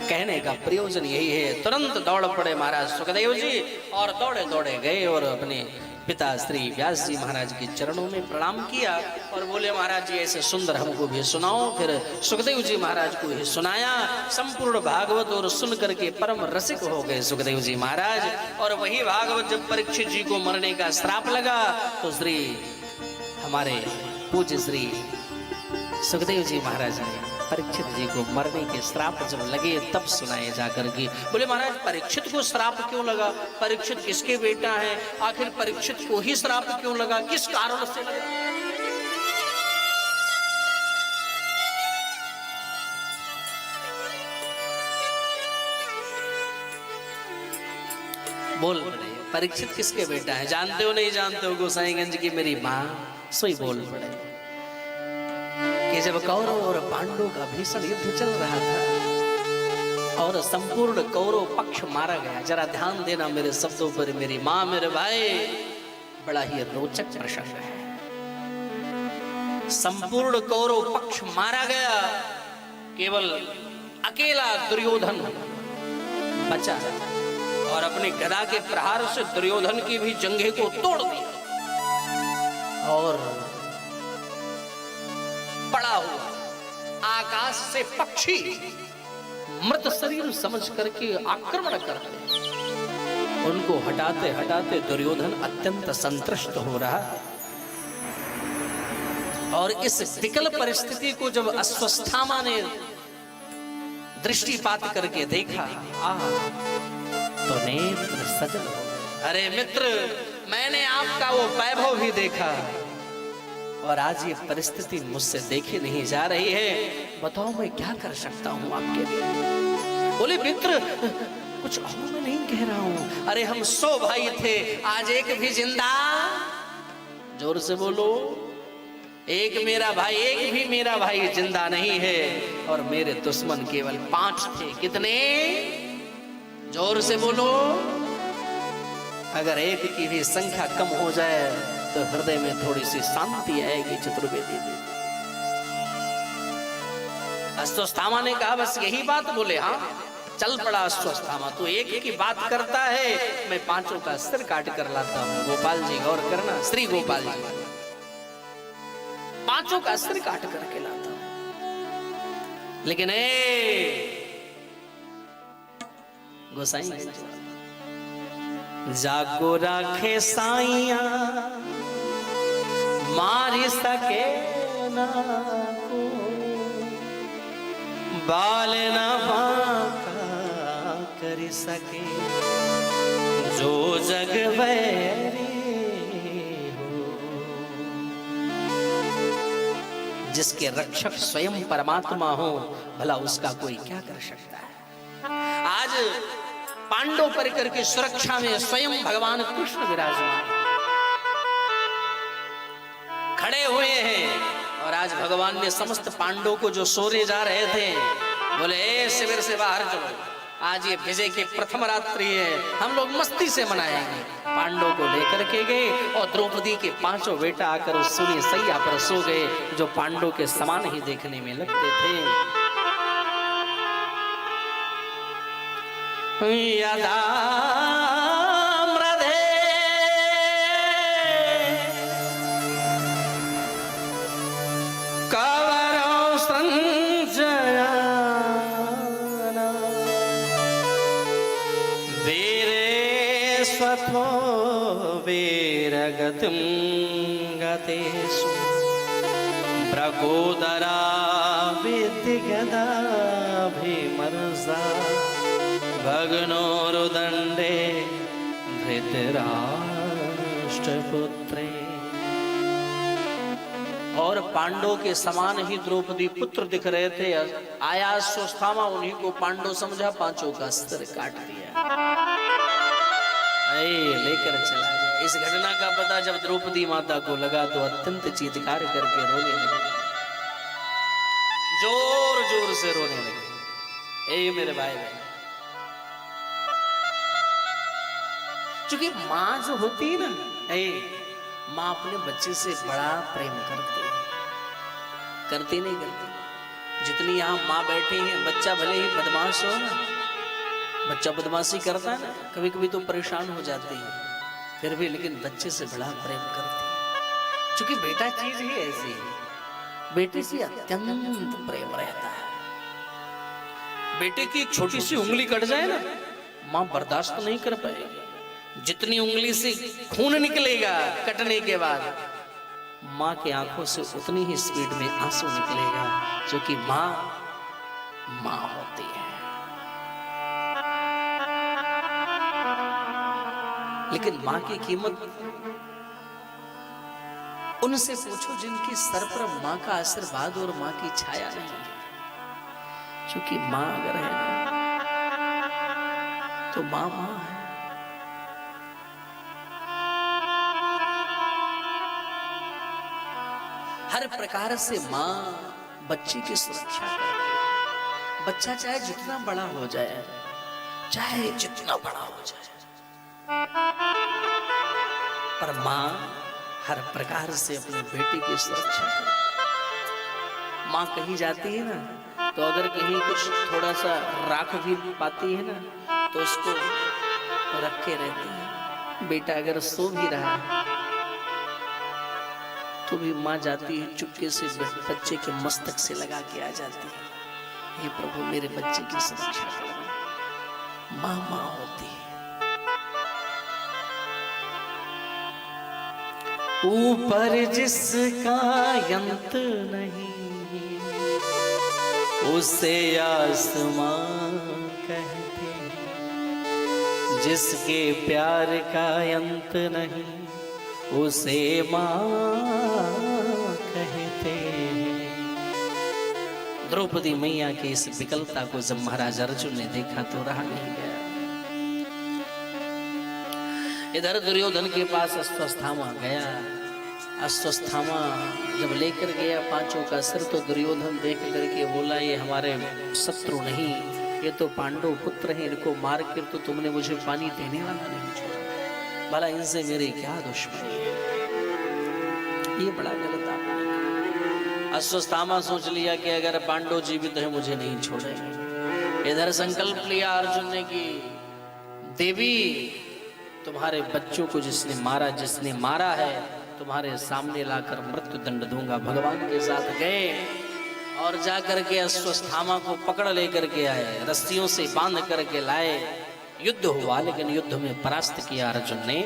कहने का प्रयोजन यही है। तुरंत दौड़ पड़े महाराज सुखदेव जी और दौड़े दौड़े गए और अपने पिता श्री व्यास जी महाराज के चरणों में प्रणाम किया और बोले महाराज जी ऐसे सुंदर हमको भी सुनाओ। फिर सुखदेव जी महाराज को ही सुनाया संपूर्ण भागवत और सुन करके परम रसिक हो गए सुखदेव जी महाराज। और वही भागवत जब परीक्षित जी को मरने का श्राप लगा तो श्री हमारे पूज्य श्री सुखदेव जी महाराज ने परीक्षित जी को मरने के श्राप जब लगे तब सुनाए जाकर के। बोले महाराज परीक्षित को श्राप क्यों लगा? परीक्षित किसके बेटा है? आखिर परीक्षित को ही श्राप क्यों लगा? किस कारण से लगा? बोल पड़े परीक्षित किसके बेटा है? जानते हो नहीं जानते हो? गोसाईगंज की मेरी मां सोई बोल पड़े कि जब कौरव और पांडवों का भीषण युद्ध चल रहा था और संपूर्ण कौरव पक्ष मारा गया, जरा ध्यान देना मेरे शब्दों पर मेरी मां मेरे भाई, बड़ा ही रोचक प्रसंग है। संपूर्ण कौरव पक्ष मारा गया, केवल अकेला दुर्योधन बचा और अपने गदा के प्रहार से दुर्योधन की भी जंघे को तोड़ दिया और पड़ा हुआ आकाश से पक्षी मृत शरीर समझ करके आक्रमण करते, उनको हटाते हटाते दुर्योधन अत्यंत संतृष्ट हो रहा। और इस विकल परिस्थिति को जब अश्वस्थामा ने दृष्टिपात करके देखा तो नेत्र सजल हो गए। अरे मित्र, मैंने आपका वो वैभव भी देखा और आज ये परिस्थिति मुझसे देखी नहीं जा रही है, बताओ मैं क्या कर सकता हूं आपके लिए? बोले मित्र कुछ और मैं नहीं कह रहा हूं, अरे हम 100 भाई थे, आज एक भी जिंदा, जोर से बोलो, एक मेरा भाई, एक भी मेरा भाई जिंदा नहीं है और मेरे दुश्मन केवल 5 थे। कितने? जोर से बोलो। अगर एक की भी संख्या कम हो जाए तो हृदय में थोड़ी सी शांति आएगी। चतुर्वेदी अश्वस्थामा ने कहा बस यही बात? बोले हाँ। चल पड़ा अश्वस्थामा, तू एक की बात करता है, मैं 5 का सिर काट कर लाता हूं। गोपाल जी गौर करना, श्री गोपाल जी 5 का सिर काट करके लाता हूं। लेकिन गोसाई जागो राखे साइया मारी सके ना को, बाल ना बांका कर सके जो जग वैरी हो। जिसके रक्षक स्वयं परमात्मा हो, भला उसका कोई क्या कर सकता है? आज पांडव परिकर की सुरक्षा में स्वयं भगवान कृष्ण विराजमान खड़े हुए हैं और आज भगवान ने समस्त पांडवों को जो सोने जा रहे थे बोले शिविर से बाहर चलो, आज ये विजय की प्रथम रात्रि है, हम लोग मस्ती से मनाएंगे। पांडवों को लेकर के गए और द्रौपदी के 5 बेटा आकर उस सूर्य सैया पर सो गए जो पांडवों के समान ही देखने में लगते थे। यदा मृधे कवरौ संजयाना वीरे स्वथो वीरगतिं गतेषु भ्रगोदरा विद्यगदा भीमर्षा भग्नोरुदंडे धृतराष्ट्रपुत्रे। और पांडव के समान ही द्रौपदी पुत्र दिख रहे थे। आया अश्वस्थामा, उन्हीं को पांडव समझा, 5 का सिर काट दिया, लेकर चला गया। इस घटना का पता जब द्रौपदी माता को लगा तो अत्यंत चीत्कार करके रोने लगे, जोर जोर से रोने लगे। मेरे भाई बहन, क्योंकि माँ जो होती है ना, माँ अपने बच्चे से बड़ा प्रेम करती है, करती नहीं करती? जितनी यहाँ माँ बैठी हैं, बच्चा भले ही बदमाश हो ना, बच्चा बदमाशी करता है ना, कभी कभी तो परेशान हो जाती है, फिर भी लेकिन बच्चे से बड़ा प्रेम करती है, क्योंकि बेटा चीज ही ऐसी है, बेटे से अत्यंत प्रेम रहता है। बेटे की एक छोटी सी उंगली कट जाए ना, माँ बर्दाश्त नहीं कर पाएगी। जितनी उंगली से खून निकलेगा कटने के बाद, माँ के आंखों से उतनी ही स्पीड में आंसू निकलेगा, क्योंकि माँ माँ होती है। लेकिन माँ की कीमत उनसे पूछो जिनकी सर पर माँ का आशीर्वाद और माँ की छाया नहीं है। क्योंकि माँ अगर है ना, तो माँ माँ है। हर प्रकार से माँ बच्चे की सुरक्षा करती है। बच्चा चाहे जितना बड़ा हो जाए, चाहे जितना बड़ा हो जाए, पर माँ हर प्रकार से अपने बेटे की सुरक्षा करती है। माँ कहीं जाती है ना, तो अगर कहीं कुछ थोड़ा सा राख भी पाती है ना, तो उसको रख के रहती है। बेटा अगर सो भी रहा है, तो भी माँ जाती है चुपके से बच्चे के मस्तक से लगा के आ जाती है, हे प्रभु मेरे बच्चे की सुरक्षा करो। माँ माँ होती है। ऊपर जिसका अंत नहीं, उसे आसमां कहते हैं। जिसके प्यार का अंत नहीं, उसे माँ कहते हैं। द्रौपदी मैया की इस विकलता को जब महाराज अर्जुन ने देखा तो रहा नहीं गया। इधर दुर्योधन के पास अश्वत्थामा गया। अश्वत्थामा जब लेकर गया पांचों का सिर, तो दुर्योधन देख करके बोला, ये हमारे शत्रु नहीं, ये तो पांडव पुत्र हैं, इनको मार कर तो तुमने मुझे पानी देने वाला नहीं छोड़ा। भला इनसे मेरी क्या दुश्मनी है? ये बड़ा गलत आपने किया। अश्वत्थामा सोच लिया कि अगर पांडव जीवित है मुझे नहीं छोड़ेंगे। इधर संकल्प लिया अर्जुन ने कि देवी, तुम्हारे बच्चों को जिसने मारा है, तुम्हारे सामने लाकर मृत्यु दंड दूंगा। भगवान के साथ गए और जाकर के अश्वत्थामा को पकड़ लेकर के आए, रस्सियों से बांध करके लाए। युद्ध हुआ, लेकिन युद्ध में परास्त किया अर्जुन ने,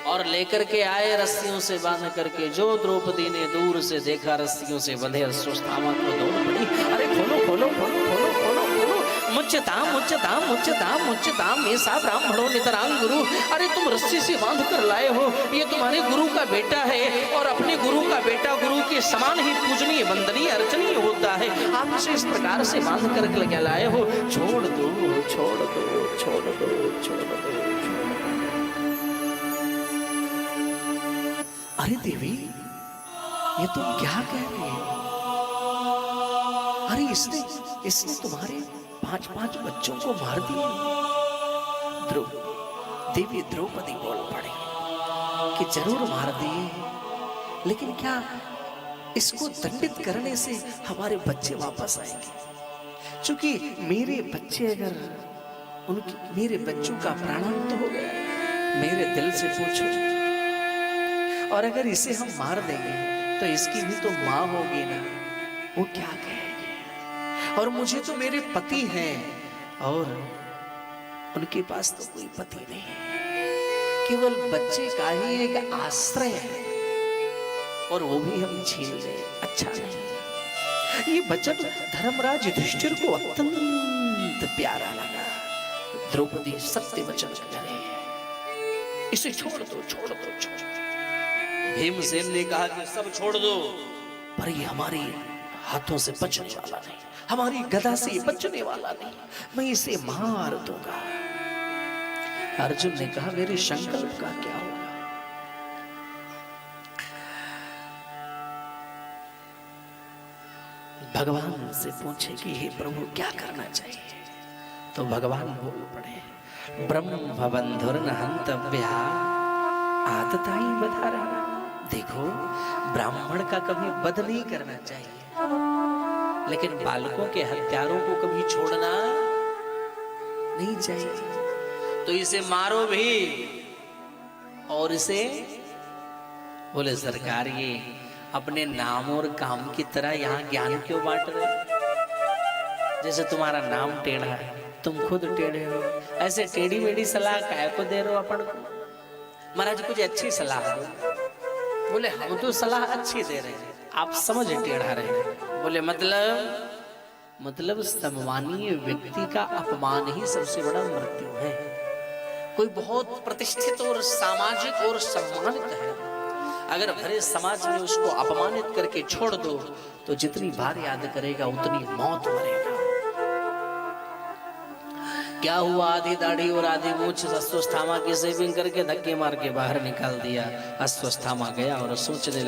और लेकर के आए रस्सियों से बांध करके। जो द्रौपदी ने दूर से देखा रस्सियों से बंधे अश्वत्थामा को, दौड़ पड़ी, अरे खोलो खोलो खोलो खोलो खोलो खोलो, मुच्यताम मुच्यताम मुच्यताम मुच्यताम, ये साहब ब्राह्मणों नितरांग गुरु, अरे तुम रस्सी से बांध कर लाए हो, ये तुम्हारे गुरु का बेटा है, और अपने गुरु का बेटा गुरु के समान ही पूजनीय वंदनीय अर्चनीय होता है, आप इसे इस प्रकार से बांध कर क्या लाए हो? छोड़ दो छोड़ दो छोड़ दो छोड़ दो। अरे देवी, ये तुम क्या कह रहे हो? अरे इसने तुम्हारे 5 बच्चों को मार दिया। देवी द्रौपदी बोल पड़े कि जरूर मार दिए, लेकिन क्या इसको दंडित करने से हमारे बच्चे वापस आएंगे? क्योंकि मेरे बच्चे मेरे बच्चों का प्राणांत हो गया, मेरे दिल से पूछो। और अगर इसे हम मार देंगे तो इसकी भी तो माँ होगी ना, वो क्या कहेगी? और मुझे तो मेरे पति हैं, और उनके पास तो कोई पति नहीं है, केवल बच्चे का ही एक आश्रय है, और वो भी हम छीन गए। अच्छा नहीं। ये वचन धर्मराज युधिष्ठिर को अत्यंत प्यारा लगा। द्रौपदी सत्य वचन करे, इसे छोड़ दो छोड़ दो छोड़ दो। भीमसेन ने कहा कि सब छोड़ दो, पर ये हमारे हाथों से बचने वाला नहीं, हमारी गदा से बचने वाला नहीं, मैं इसे मार दूंगा। अर्जुन ने कहा मेरे संकल्प का क्या होगा? भगवान से पूछे कि हे प्रभु क्या करना चाहिए? तो भगवान बोल पड़े, ब्रह्म बंधुर्न हंतव्या आतताई बता रहा। देखो, ब्राह्मण का कभी वध नहीं करना चाहिए, लेकिन बालकों के हत्यारों को कभी छोड़ना नहीं चाहिए। तो इसे मारो भी और इसे, बोले सरकार ये अपने नाम और काम की तरह यहाँ ज्ञान क्यों बांट रहे? जैसे तुम्हारा नाम टेढ़ा है, तुम खुद टेढ़े हो, ऐसे टेढ़ी मेढ़ी सलाह काय को दे रहे हो अपन को? महाराज कुछ अच्छी सलाह दो। बोले हम तो सलाह अच्छी दे रहे हैं, आप समझ टेढ़ा रहे। बोले मतलब सम्मानीय व्यक्ति का अपमान ही सबसे बड़ा मृत्यु है। कोई बहुत प्रतिष्ठित और सामाजिक और सम्मानित है, अगर भरे समाज में उसको अपमानित करके छोड़ दो तो जितनी बार याद करेगा उतनी मौत मरेगा। क्या हुआ, आधी दाढ़ी और आधी मूछ अश्वत्थामा की सेविंग करके धक्के मार के बाहर निकाल दिया। अश्वत्थामा गया और सोचने